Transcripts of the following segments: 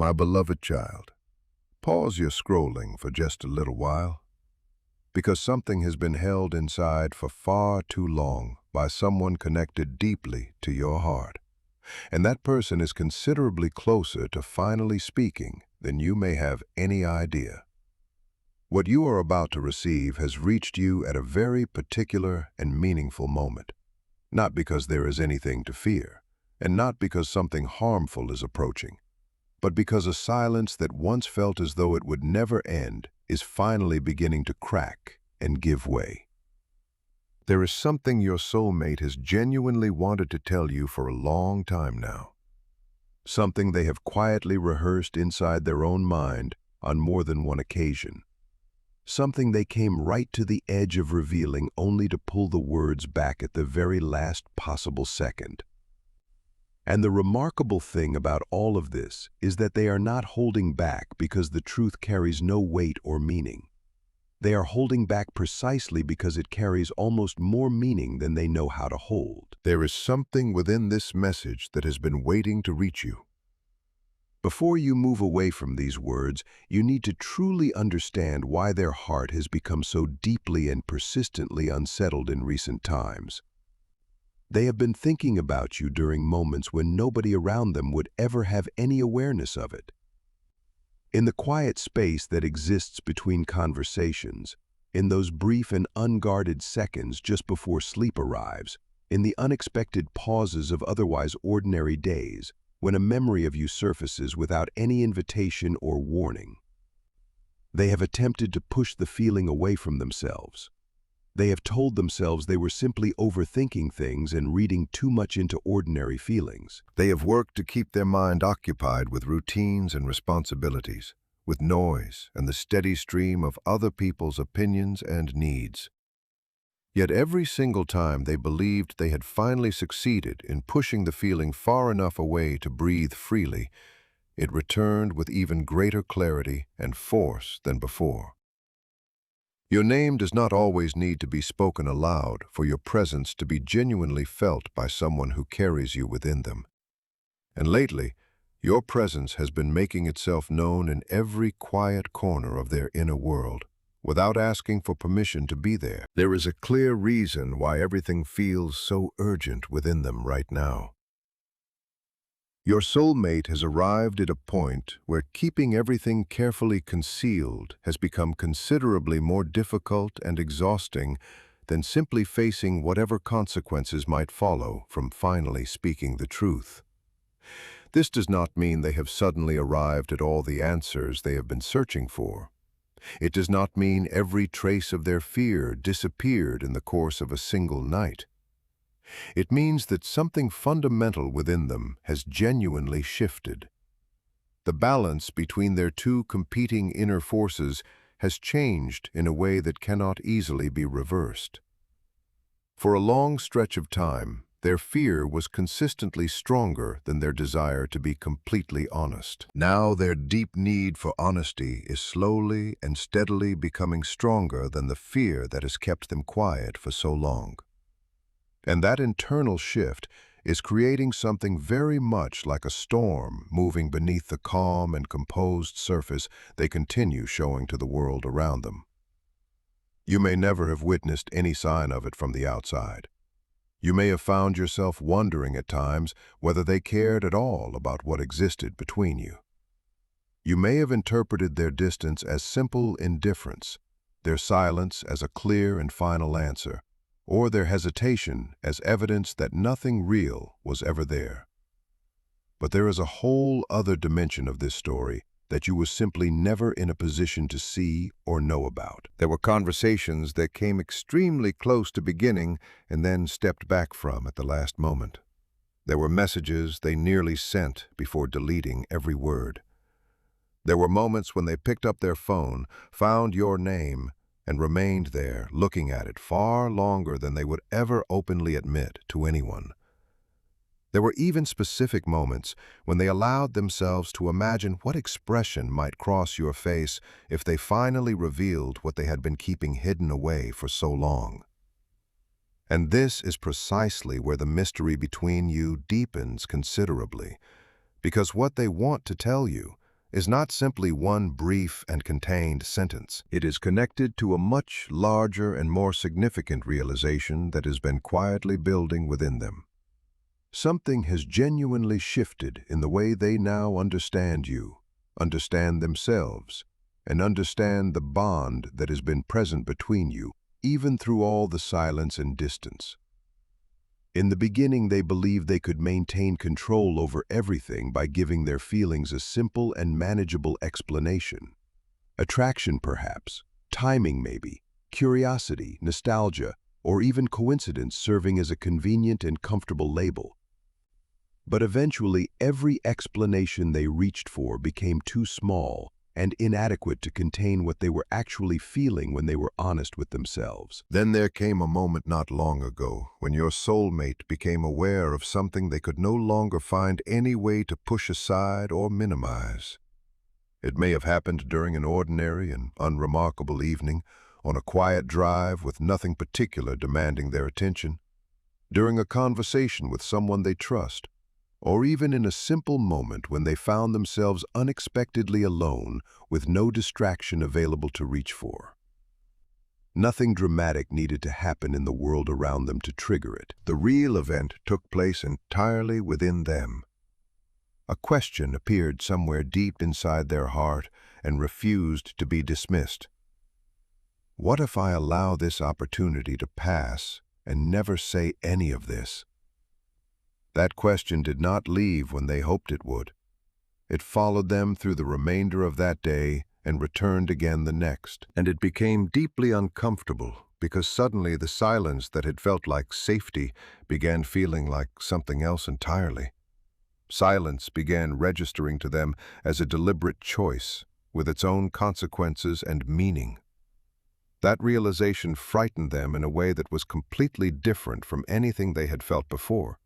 My beloved child, pause your scrolling for just a little while, because something has been held inside for far too long by someone connected deeply to your heart. And that person is considerably closer to finally speaking than you may have any idea. What you are about to receive has reached you at a very particular and meaningful moment, not because there is anything to fear, and not because something harmful is approaching, but because a silence that once felt as though it would never end is finally beginning to crack and give way. There is something your soulmate has genuinely wanted to tell you for a long time now. Something they have quietly rehearsed inside their own mind on more than one occasion. Something they came right to the edge of revealing only to pull the words back at the very last possible second. And the remarkable thing about all of this is that they are not holding back because the truth carries no weight or meaning. They are holding back precisely because it carries almost more meaning than they know how to hold. There is something within this message that has been waiting to reach you. Before you move away from these words, you need to truly understand why their heart has become so deeply and persistently unsettled in recent times. They have been thinking about you during moments when nobody around them would ever have any awareness of it. In the quiet space that exists between conversations, in those brief and unguarded seconds just before sleep arrives, in the unexpected pauses of otherwise ordinary days, when a memory of you surfaces without any invitation or warning. They have attempted to push the feeling away from themselves. They have told themselves they were simply overthinking things and reading too much into ordinary feelings. They have worked to keep their mind occupied with routines and responsibilities, with noise and the steady stream of other people's opinions and needs. Yet every single time they believed they had finally succeeded in pushing the feeling far enough away to breathe freely, it returned with even greater clarity and force than before. Your name does not always need to be spoken aloud for your presence to be genuinely felt by someone who carries you within them. And lately, your presence has been making itself known in every quiet corner of their inner world, without asking for permission to be there. There is a clear reason why everything feels so urgent within them right now. Your soulmate has arrived at a point where keeping everything carefully concealed has become considerably more difficult and exhausting than simply facing whatever consequences might follow from finally speaking the truth. This does not mean they have suddenly arrived at all the answers they have been searching for. It does not mean every trace of their fear disappeared in the course of a single night. It means that something fundamental within them has genuinely shifted. The balance between their two competing inner forces has changed in a way that cannot easily be reversed. For a long stretch of time, their fear was consistently stronger than their desire to be completely honest. Now their deep need for honesty is slowly and steadily becoming stronger than the fear that has kept them quiet for so long. And that internal shift is creating something very much like a storm moving beneath the calm and composed surface they continue showing to the world around them. You may never have witnessed any sign of it from the outside. You may have found yourself wondering at times whether they cared at all about what existed between you. You may have interpreted their distance as simple indifference, their silence as a clear and final answer, or their hesitation as evidence that nothing real was ever there. But there is a whole other dimension of this story that you were simply never in a position to see or know about. There were conversations that came extremely close to beginning and then stepped back from at the last moment. There were messages they nearly sent before deleting every word. There were moments when they picked up their phone, found your name, and remained there looking at it far longer than they would ever openly admit to anyone. There were even specific moments when they allowed themselves to imagine what expression might cross your face if they finally revealed what they had been keeping hidden away for so long. And this is precisely where the mystery between you deepens considerably, because what they want to tell you, is not simply one brief and contained sentence. It is connected to a much larger and more significant realization that has been quietly building within them. Something has genuinely shifted in the way they now understand you, understand themselves, and understand the bond that has been present between you, even through all the silence and distance. In the beginning, they believed they could maintain control over everything by giving their feelings a simple and manageable explanation. Attraction, perhaps, timing maybe, curiosity, nostalgia, or even coincidence serving as a convenient and comfortable label. But eventually, every explanation they reached for became too small and inadequate to contain what they were actually feeling when they were honest with themselves. Then there came a moment not long ago when your soulmate became aware of something they could no longer find any way to push aside or minimize. It may have happened during an ordinary and unremarkable evening, on a quiet drive with nothing particular demanding their attention, during a conversation with someone they trust, or even in a simple moment when they found themselves unexpectedly alone with no distraction available to reach for. Nothing dramatic needed to happen in the world around them to trigger it. The real event took place entirely within them. A question appeared somewhere deep inside their heart and refused to be dismissed. What if I allow this opportunity to pass and never say any of this? That question did not leave when they hoped it would. It followed them through the remainder of that day and returned again the next. And it became deeply uncomfortable because suddenly the silence that had felt like safety began feeling like something else entirely. Silence began registering to them as a deliberate choice, with its own consequences and meaning. That realization frightened them in a way that was completely different from anything they had felt before.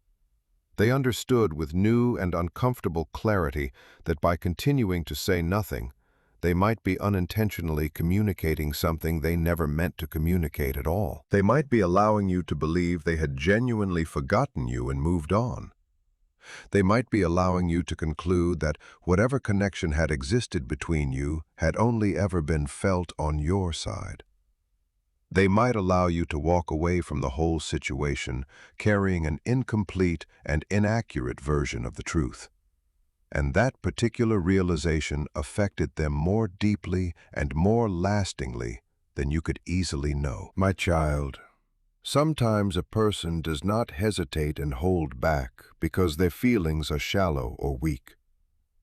They understood with new and uncomfortable clarity that by continuing to say nothing, they might be unintentionally communicating something they never meant to communicate at all. They might be allowing you to believe they had genuinely forgotten you and moved on. They might be allowing you to conclude that whatever connection had existed between you had only ever been felt on your side. They might allow you to walk away from the whole situation carrying an incomplete and inaccurate version of the truth. And that particular realization affected them more deeply and more lastingly than you could easily know. My child, sometimes a person does not hesitate and hold back because their feelings are shallow or weak.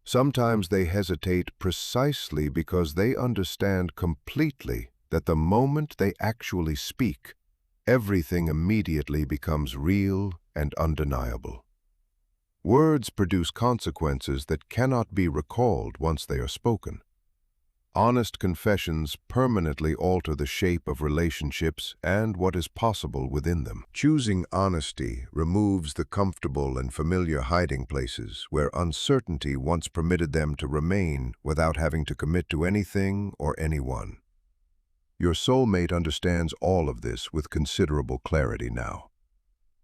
Sometimes they hesitate precisely because they understand completely that the moment they actually speak, everything immediately becomes real and undeniable. Words produce consequences that cannot be recalled once they are spoken. Honest confessions permanently alter the shape of relationships and what is possible within them. Choosing honesty removes the comfortable and familiar hiding places where uncertainty once permitted them to remain without having to commit to anything or anyone. Your soulmate understands all of this with considerable clarity now.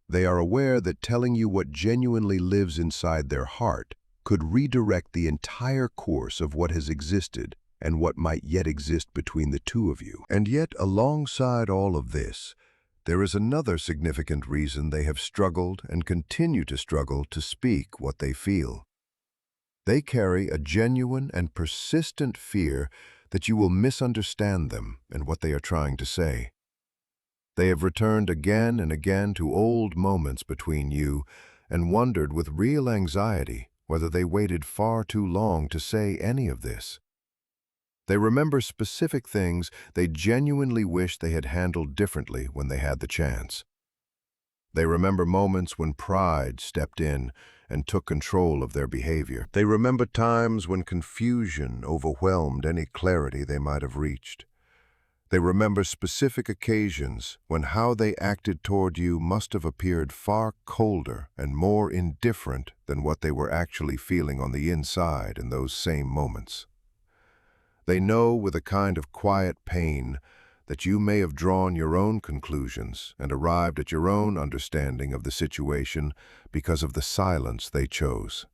They are aware that telling you what genuinely lives inside their heart could redirect the entire course of what has existed and what might yet exist between the two of you. And yet, alongside all of this, there is another significant reason they have struggled and continue to struggle to speak what they feel. They carry a genuine and persistent fear that you will misunderstand them and what they are trying to say. They have returned again and again to old moments between you and wondered with real anxiety whether they waited far too long to say any of this. They remember specific things they genuinely wish they had handled differently when they had the chance. They remember moments when pride stepped in and took control of their behavior. They remember times when confusion overwhelmed any clarity they might have reached. They remember specific occasions when how they acted toward you must have appeared far colder and more indifferent than what they were actually feeling on the inside in those same moments. They know with a kind of quiet pain that you may have drawn your own conclusions and arrived at your own understanding of the situation because of the silence they chose.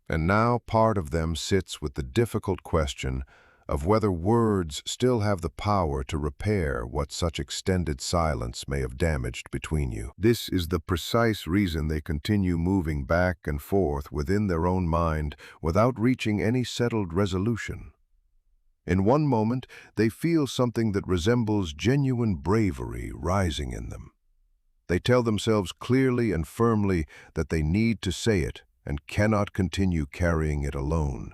And now part of them sits with the difficult question of whether words still have the power to repair what such extended silence may have damaged between you. This is the precise reason they continue moving back and forth within their own mind without reaching any settled resolution. In one moment, they feel something that resembles genuine bravery rising in them. They tell themselves clearly and firmly that they need to say it and cannot continue carrying it alone.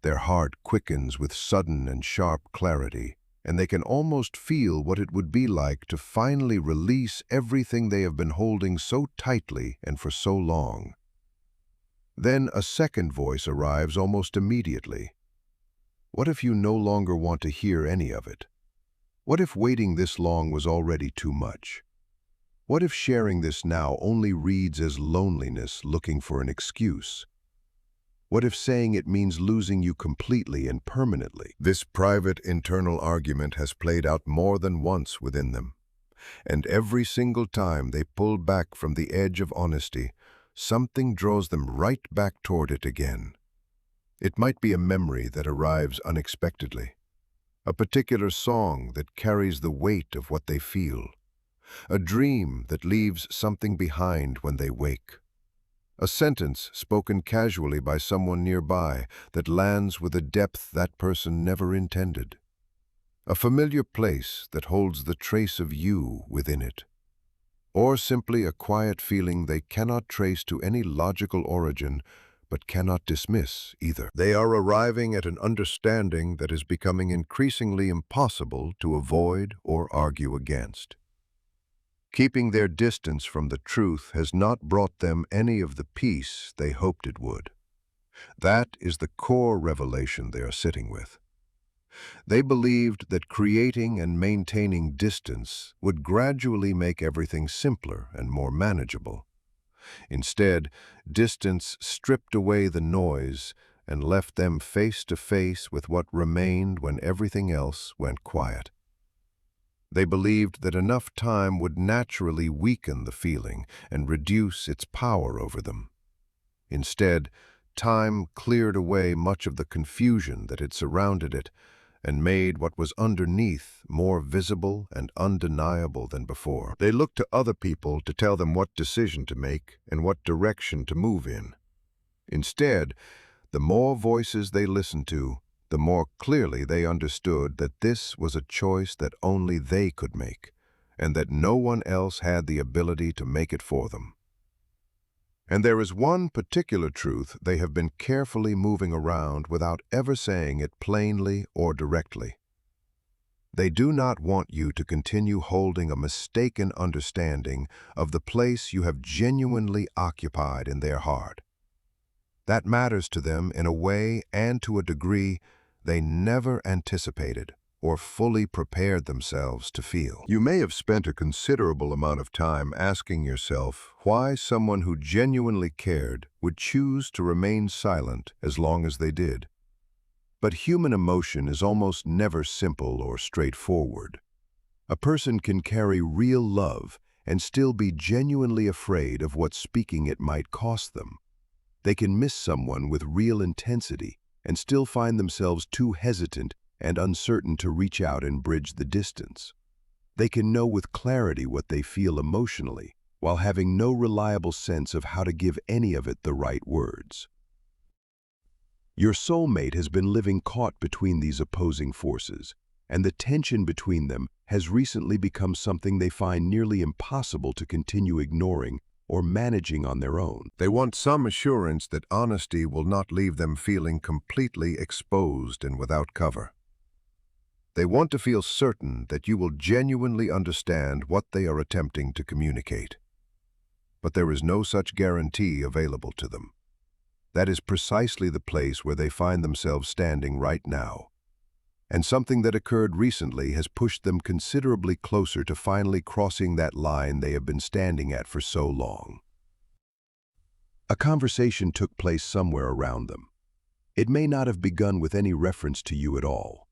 Their heart quickens with sudden and sharp clarity, and they can almost feel what it would be like to finally release everything they have been holding so tightly and for so long. Then a second voice arrives almost immediately. What if you no longer want to hear any of it? What if waiting this long was already too much? What if sharing this now only reads as loneliness looking for an excuse? What if saying it means losing you completely and permanently? This private internal argument has played out more than once within them, and every single time they pull back from the edge of honesty, something draws them right back toward it again. It might be a memory that arrives unexpectedly, a particular song that carries the weight of what they feel, a dream that leaves something behind when they wake, a sentence spoken casually by someone nearby that lands with a depth that person never intended, a familiar place that holds the trace of you within it, or simply a quiet feeling they cannot trace to any logical origin but cannot dismiss either. They are arriving at an understanding that is becoming increasingly impossible to avoid or argue against. Keeping their distance from the truth has not brought them any of the peace they hoped it would. That is the core revelation they are sitting with. They believed that creating and maintaining distance would gradually make everything simpler and more manageable. Instead, distance stripped away the noise and left them face to face with what remained when everything else went quiet. They believed that enough time would naturally weaken the feeling and reduce its power over them. Instead, time cleared away much of the confusion that had surrounded it and made what was underneath more visible and undeniable than before. They looked to other people to tell them what decision to make and what direction to move in. Instead, the more voices they listened to, the more clearly they understood that this was a choice that only they could make, and that no one else had the ability to make it for them. And there is one particular truth they have been carefully moving around without ever saying it plainly or directly. They do not want you to continue holding a mistaken understanding of the place you have genuinely occupied in their heart. That matters to them in a way and to a degree they never anticipated or fully prepared themselves to feel. You may have spent a considerable amount of time asking yourself why someone who genuinely cared would choose to remain silent as long as they did. But human emotion is almost never simple or straightforward. A person can carry real love and still be genuinely afraid of what speaking it might cost them. They can miss someone with real intensity and still find themselves too hesitant and uncertain to reach out and bridge the distance. They can know with clarity what they feel emotionally, while having no reliable sense of how to give any of it the right words. Your soulmate has been living caught between these opposing forces, and the tension between them has recently become something they find nearly impossible to continue ignoring or managing on their own. They want some assurance that honesty will not leave them feeling completely exposed and without cover. They want to feel certain that you will genuinely understand what they are attempting to communicate. But there is no such guarantee available to them. That is precisely the place where they find themselves standing right now. And something that occurred recently has pushed them considerably closer to finally crossing that line they have been standing at for so long. A conversation took place somewhere around them. It may not have begun with any reference to you at all.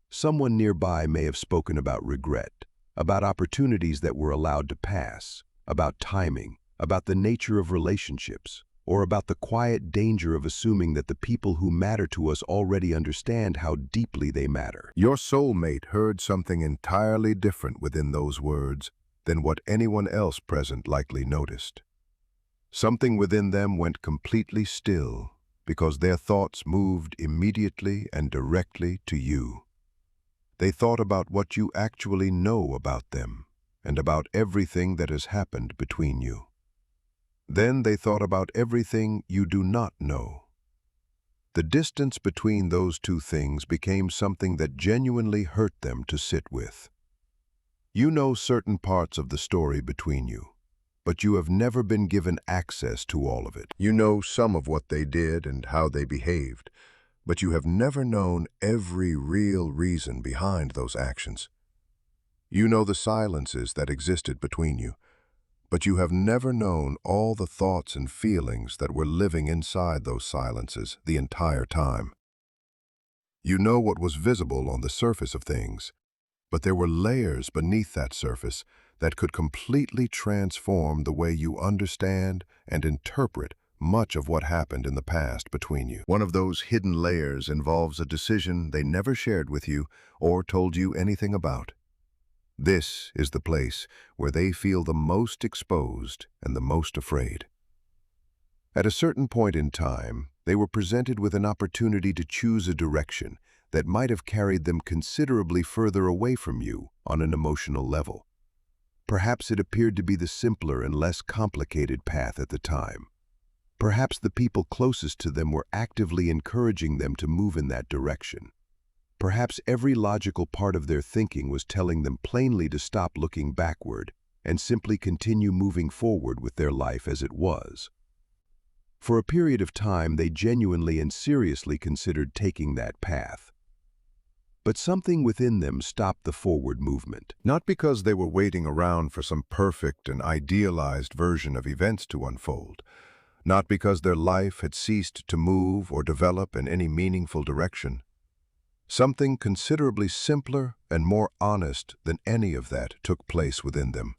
Someone nearby may have spoken about regret, about opportunities that were allowed to pass, about timing, about the nature of relationships. or about the quiet danger of assuming that the people who matter to us already understand how deeply they matter. Your soulmate heard something entirely different within those words than what anyone else present likely noticed. Something within them went completely still because their thoughts moved immediately and directly to you. They thought about what you actually know about them and about everything that has happened between you. Then they thought about everything you do not know. The distance between those two things became something that genuinely hurt them to sit with. You know certain parts of the story between you, but you have never been given access to all of it. You know some of what they did and how they behaved, but you have never known every real reason behind those actions. You know the silences that existed between you, but you have never known all the thoughts and feelings that were living inside those silences the entire time. You know what was visible on the surface of things, but there were layers beneath that surface that could completely transform the way you understand and interpret much of what happened in the past between you. One of those hidden layers involves a decision they never shared with you or told you anything about. This is the place where they feel the most exposed and the most afraid. At a certain point in time, they were presented with an opportunity to choose a direction that might have carried them considerably further away from you on an emotional level. Perhaps it appeared to be the simpler and less complicated path at the time. Perhaps the people closest to them were actively encouraging them to move in that direction. Perhaps every logical part of their thinking was telling them plainly to stop looking backward and simply continue moving forward with their life as it was. For a period of time, they genuinely and seriously considered taking that path. But something within them stopped the forward movement. Not because they were waiting around for some perfect and idealized version of events to unfold. Not because their life had ceased to move or develop in any meaningful direction. Something considerably simpler and more honest than any of that took place within them.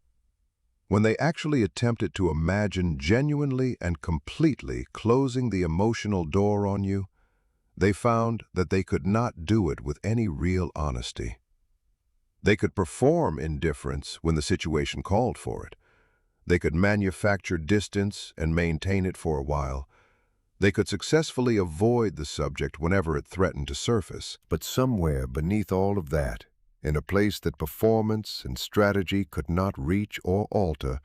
When they actually attempted to imagine genuinely and completely closing the emotional door on you, they found that they could not do it with any real honesty. They could perform indifference when the situation called for it. They could manufacture distance and maintain it for a while. They could successfully avoid the subject whenever it threatened to surface. But somewhere beneath all of that, in a place that performance and strategy could not reach or alter,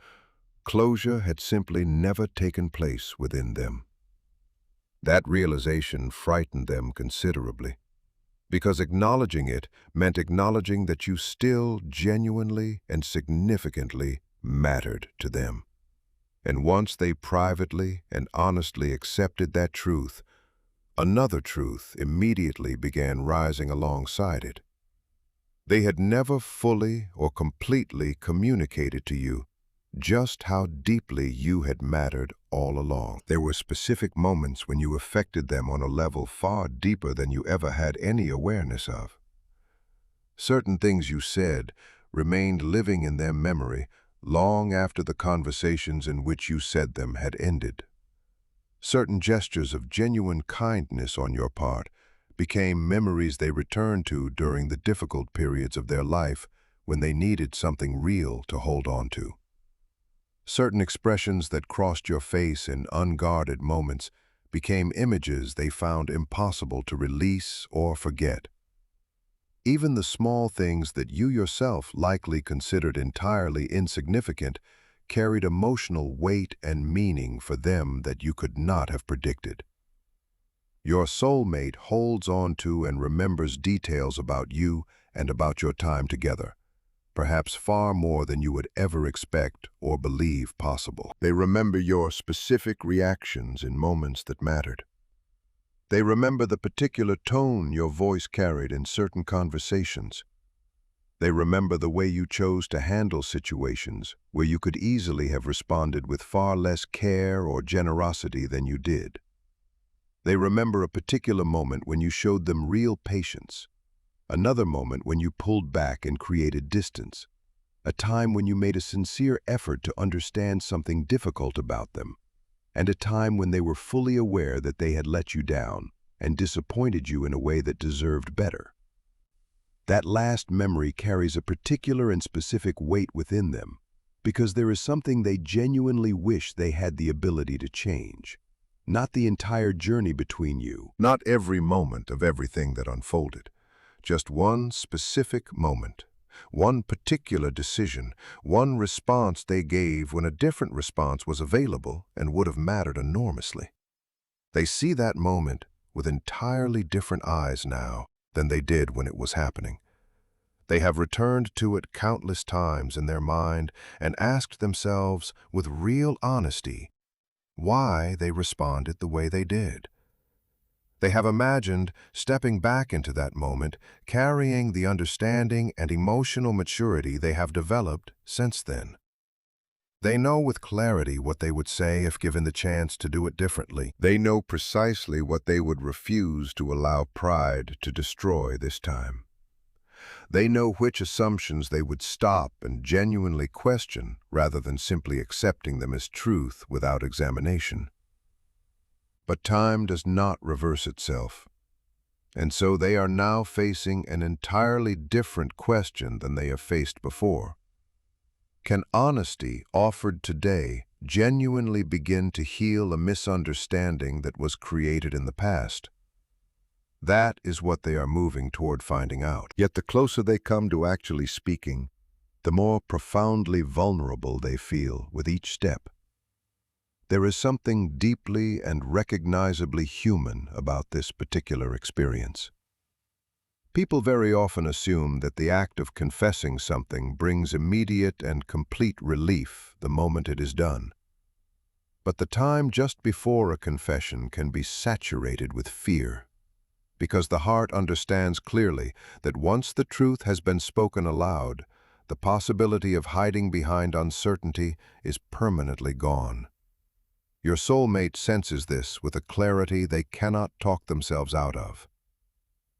closure had simply never taken place within them. That realization frightened them considerably, because acknowledging it meant acknowledging that you still genuinely and significantly mattered to them. And once they privately and honestly accepted that truth, another truth immediately began rising alongside it. They had never fully or completely communicated to you just how deeply you had mattered all along. There were specific moments when you affected them on a level far deeper than you ever had any awareness of. Certain things you said remained living in their memory long after the conversations in which you said them had ended. Certain gestures of genuine kindness on your part became memories they returned to during the difficult periods of their life when they needed something real to hold on to. Certain expressions that crossed your face in unguarded moments became images they found impossible to release or forget. Even the small things that you yourself likely considered entirely insignificant carried emotional weight and meaning for them that you could not have predicted. Your soulmate holds on to and remembers details about you and about your time together, perhaps far more than you would ever expect or believe possible. They remember your specific reactions in moments that mattered. They remember the particular tone your voice carried in certain conversations. They remember the way you chose to handle situations where you could easily have responded with far less care or generosity than you did. They remember a particular moment when you showed them real patience, another moment when you pulled back and created distance, a time when you made a sincere effort to understand something difficult about them, and a time when they were fully aware that they had let you down and disappointed you in a way that deserved better. That last memory carries a particular and specific weight within them because there is something they genuinely wish they had the ability to change, not the entire journey between you. Not every moment of everything that unfolded, just one specific moment, one particular decision, one response they gave when a different response was available and would have mattered enormously. They see that moment with entirely different eyes now than they did when it was happening. They have returned to it countless times in their mind and asked themselves with real honesty why they responded the way they did. They have imagined stepping back into that moment, carrying the understanding and emotional maturity they have developed since then. They know with clarity what they would say if given the chance to do it differently. They know precisely what they would refuse to allow pride to destroy this time. They know which assumptions they would stop and genuinely question rather than simply accepting them as truth without examination. But time does not reverse itself, and so they are now facing an entirely different question than they have faced before. Can honesty offered today genuinely begin to heal a misunderstanding that was created in the past? That is what they are moving toward finding out. Yet the closer they come to actually speaking, the more profoundly vulnerable they feel with each step. There is something deeply and recognizably human about this particular experience. People very often assume that the act of confessing something brings immediate and complete relief the moment it is done. But the time just before a confession can be saturated with fear, because the heart understands clearly that once the truth has been spoken aloud, the possibility of hiding behind uncertainty is permanently gone. Your soulmate senses this with a clarity they cannot talk themselves out of.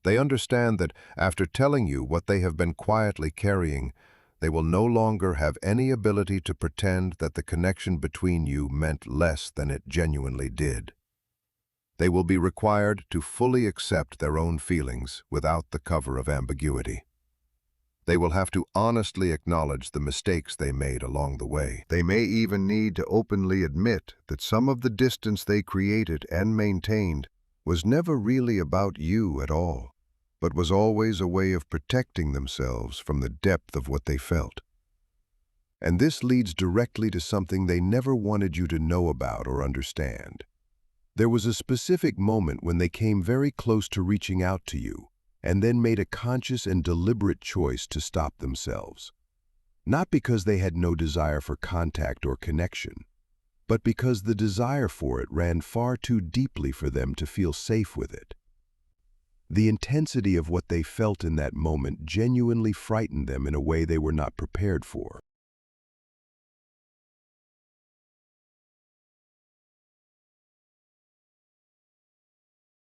They understand that after telling you what they have been quietly carrying, they will no longer have any ability to pretend that the connection between you meant less than it genuinely did. They will be required to fully accept their own feelings without the cover of ambiguity. They will have to honestly acknowledge the mistakes they made along the way. They may even need to openly admit that some of the distance they created and maintained was never really about you at all, but was always a way of protecting themselves from the depth of what they felt. And this leads directly to something they never wanted you to know about or understand. There was a specific moment when they came very close to reaching out to you, and then made a conscious and deliberate choice to stop themselves. Not because they had no desire for contact or connection, but because the desire for it ran far too deeply for them to feel safe with it. The intensity of what they felt in that moment genuinely frightened them in a way they were not prepared for.